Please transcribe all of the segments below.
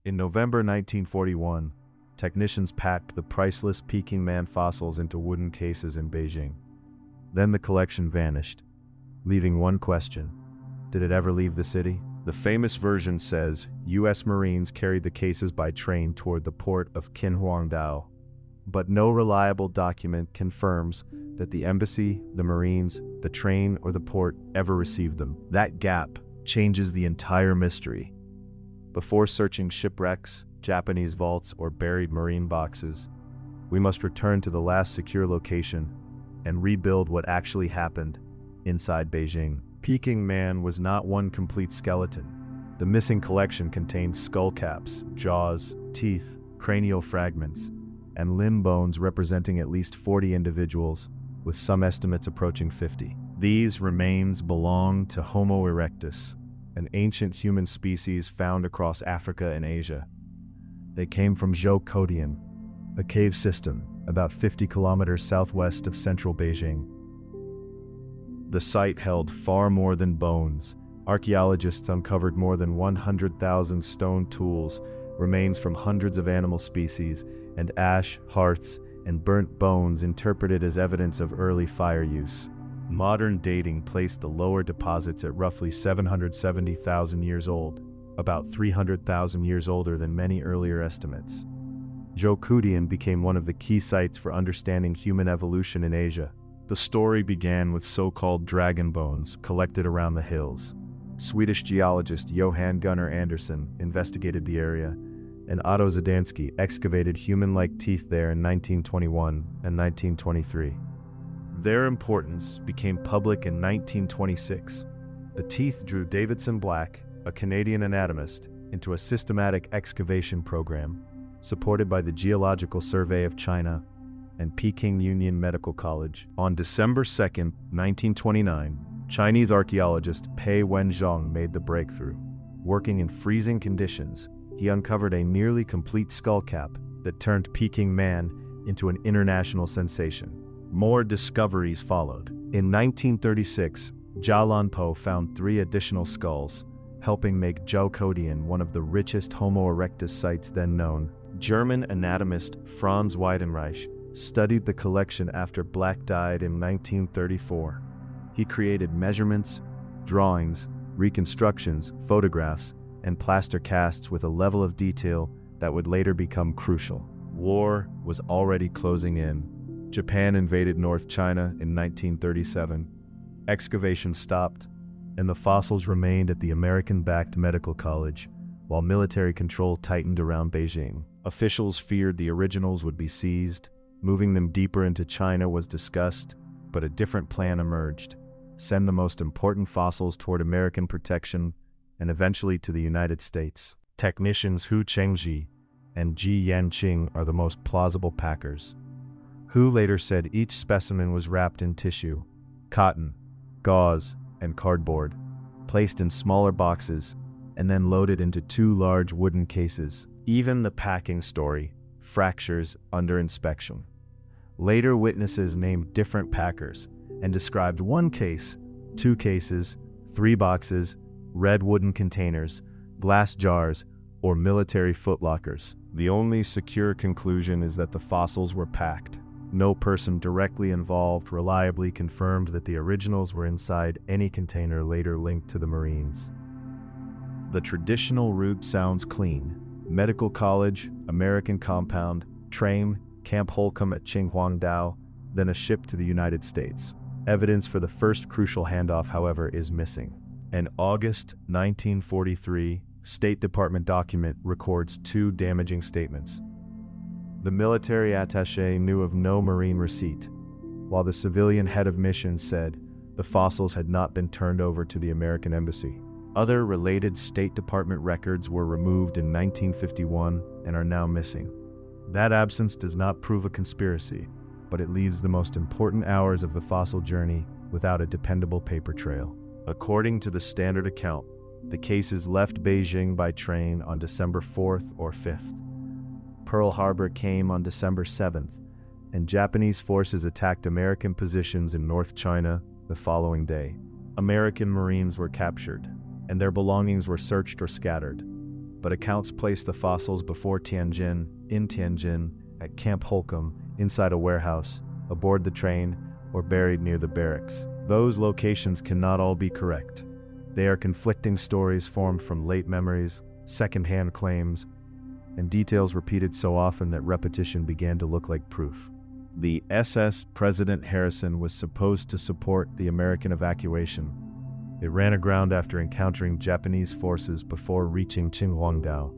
In November 1941, technicians packed the priceless Peking Man fossils into wooden cases in Beijing. Then the collection vanished, leaving one question: did it ever leave the city? The famous version says U.S. Marines carried the cases by train toward the port of Qinhuangdao, but no reliable document confirms that the embassy, the Marines, the train, or the port ever received them. That gap changes the entire mystery. Before searching shipwrecks, Japanese vaults, or buried Marine boxes, we must return to the last secure location and rebuild what actually happened inside Beijing. Peking Man was not one complete skeleton. The missing collection contained skullcaps, jaws, teeth, cranial fragments, and limb bones representing at least 40 individuals, with some estimates approaching 50. These remains belong to Homo erectus, an ancient human species found across Africa and Asia. They came from Zhoukoudian, a cave system about 50 kilometers southwest of central Beijing. The site held far more than bones. Archaeologists uncovered more than 100,000 stone tools, remains from hundreds of animal species, and ash, hearts, and burnt bones interpreted as evidence of early fire use. Modern dating placed the lower deposits at roughly 770,000 years old, about 300,000 years older than many earlier estimates. Zhoukoudian became one of the key sites for understanding human evolution in Asia. The story began with so-called dragon bones collected around the hills. Swedish geologist Johan Gunnar Andersson investigated the area, and Otto Zadansky excavated human-like teeth there in 1921 and 1923. Their importance became public in 1926. The teeth drew Davidson Black, a Canadian anatomist, into a systematic excavation program supported by the Geological Survey of China and Peking Union Medical College. On December 2, 1929, Chinese archaeologist Pei Wenzhong made the breakthrough. Working in freezing conditions, he uncovered a nearly complete skullcap that turned Peking Man into an international sensation. More discoveries followed. In 1936, Jia Lanpo found 3 additional skulls, helping make Zhoukoudian one of the richest Homo erectus sites then known. German anatomist Franz Weidenreich studied the collection after Black died in 1934. He created measurements, drawings, reconstructions, photographs, and plaster casts with a level of detail that would later become crucial. War was already closing in. Japan invaded North China in 1937. Excavation stopped, and the fossils remained at the American-backed medical college, while military control tightened around Beijing. Officials feared the originals would be seized. Moving them deeper into China was discussed, but a different plan emerged: send the most important fossils toward American protection and eventually to the United States. Technicians Hu Chengji and Ji Yanqing are the most plausible packers. Hu later said each specimen was wrapped in tissue, cotton, gauze, and cardboard, placed in smaller boxes, and then loaded into 2 large wooden cases. Even the packing story fractures under inspection. Later witnesses named different packers and described 1 case, 2 cases, 3 boxes, red wooden containers, glass jars, or military footlockers. The only secure conclusion is that the fossils were packed. No person directly involved reliably confirmed that the originals were inside any container later linked to the Marines. The traditional route sounds clean: medical college, American compound, train, Camp Holcomb at Qinhuangdao, then a ship to the United States. Evidence for the first crucial handoff, however, is missing. An August 1943 State Department document records 2 damaging statements. The military attaché knew of no Marine receipt, while the civilian head of mission said the fossils had not been turned over to the American embassy. Other related State Department records were removed in 1951 and are now missing. That absence does not prove a conspiracy, but it leaves the most important hours of the fossil journey without a dependable paper trail. According to the standard account, the cases left Beijing by train on December 4th or 5th. Pearl Harbor came on December 7th, and Japanese forces attacked American positions in North China the following day. American Marines were captured, and their belongings were searched or scattered. but accounts place the fossils before Tianjin, in Tianjin, at Camp Holcomb, inside a warehouse, aboard the train, or buried near the barracks. Those locations cannot all be correct. They are conflicting stories formed from late memories, second-hand claims, and details repeated so often that repetition began to look like proof. The SS President Harrison was supposed to support the American evacuation. It ran aground after encountering Japanese forces before reaching Qinhuangdao.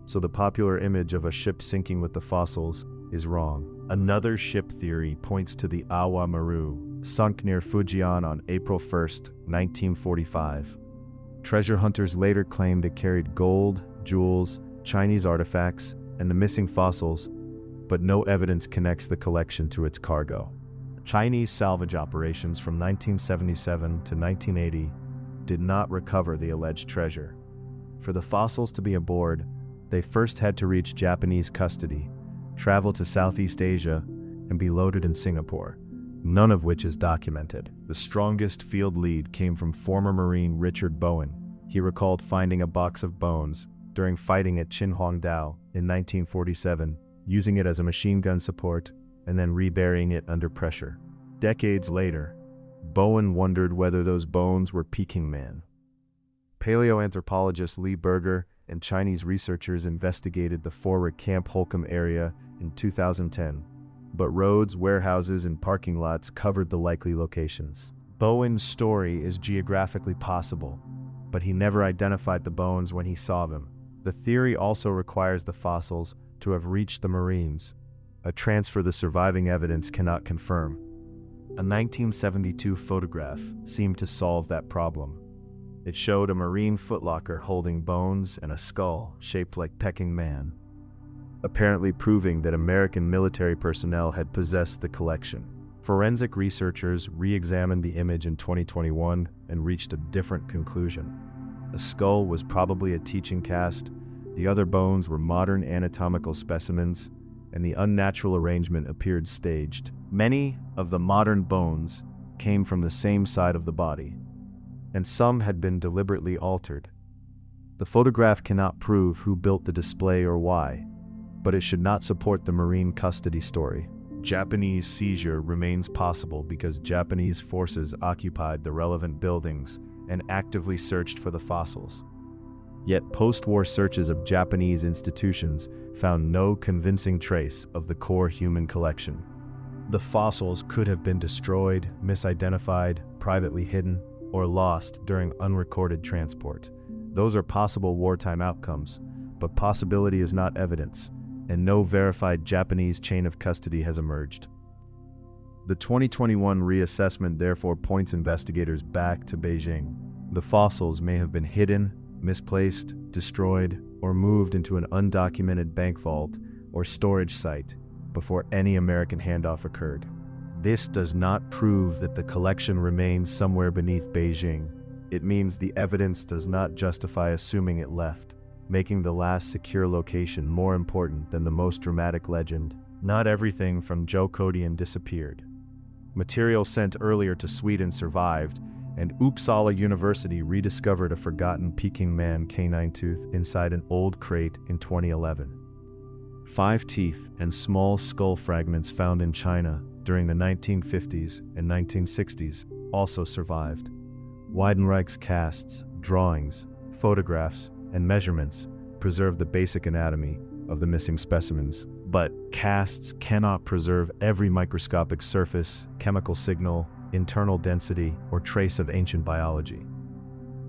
So the popular image of a ship sinking with the fossils is wrong. Another ship theory points to the Awa Maru, sunk near Fujian on April 1, 1945. Treasure hunters later claimed it carried gold, jewels, Chinese artifacts, and the missing fossils, but no evidence connects the collection to its cargo. Chinese salvage operations from 1977 to 1980 did not recover the alleged treasure. For the fossils to be aboard, they first had to reach Japanese custody, travel to Southeast Asia, and be loaded in Singapore, none of which is documented. The strongest field lead came from former Marine Richard Bowen. He recalled finding a box of bones during fighting at Qinhuangdao in 1947, using it as a machine gun support, and then reburying it under pressure. Decades later, Bowen wondered whether those bones were Peking Man. Paleoanthropologist Lee Berger and Chinese researchers investigated the forward Camp Holcomb area in 2010, but roads, warehouses, and parking lots covered the likely locations. Bowen's story is geographically possible, but he never identified the bones when he saw them. The theory also requires the fossils to have reached the Marines, a transfer the surviving evidence cannot confirm. A 1972 photograph seemed to solve that problem. It showed a Marine footlocker holding bones and a skull shaped like Peking Man, apparently proving that American military personnel had possessed the collection. Forensic researchers re-examined the image in 2021 and reached a different conclusion. The skull was probably a teaching cast, the other bones were modern anatomical specimens, and the unnatural arrangement appeared staged. Many of the modern bones came from the same side of the body, and some had been deliberately altered. The photograph cannot prove who built the display or why, but it should not support the Marine custody story. Japanese seizure remains possible because Japanese forces occupied the relevant buildings and actively searched for the fossils. Yet post-war searches of Japanese institutions found no convincing trace of the core human collection. The fossils could have been destroyed, misidentified, privately hidden, or lost during unrecorded transport. Those are possible wartime outcomes, but possibility is not evidence, and no verified Japanese chain of custody has emerged. The 2021 reassessment therefore points investigators back to Beijing. The fossils may have been hidden, misplaced, destroyed, or moved into an undocumented bank vault or storage site before any American handoff occurred. This does not prove that the collection remains somewhere beneath Beijing. It means the evidence does not justify assuming it left, making the last secure location more important than the most dramatic legend. Not everything from Zhoukoudian disappeared. Material sent earlier to Sweden survived, and Uppsala University rediscovered a forgotten Peking Man canine tooth inside an old crate in 2011. 5 teeth and small skull fragments found in China during the 1950s and 1960s also survived. Weidenreich's casts, drawings, photographs, and measurements preserve the basic anatomy of the missing specimens. But casts cannot preserve every microscopic surface, chemical signal, internal density, or trace of ancient biology.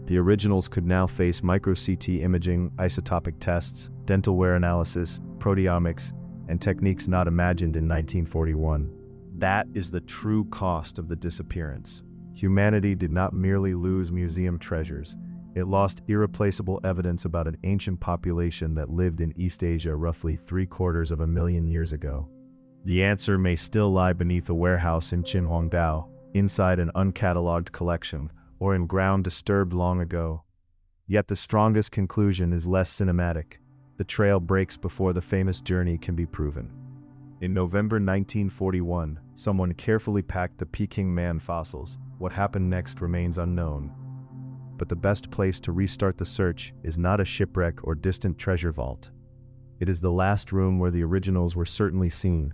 The originals could now face micro-CT imaging, isotopic tests, dental wear analysis, proteomics, and techniques not imagined in 1941. That is the true cost of the disappearance. Humanity did not merely lose museum treasures, it lost irreplaceable evidence about an ancient population that lived in East Asia roughly 750,000 years ago. The answer may still lie beneath a warehouse in Qinhuangdao, inside an uncatalogued collection, or in ground disturbed long ago. Yet the strongest conclusion is less cinematic. The trail breaks before the famous journey can be proven. In November 1941, someone carefully packed the Peking Man fossils. What happened next remains unknown. but the best place to restart the search is not a shipwreck or distant treasure vault. It is the last room where the originals were certainly seen,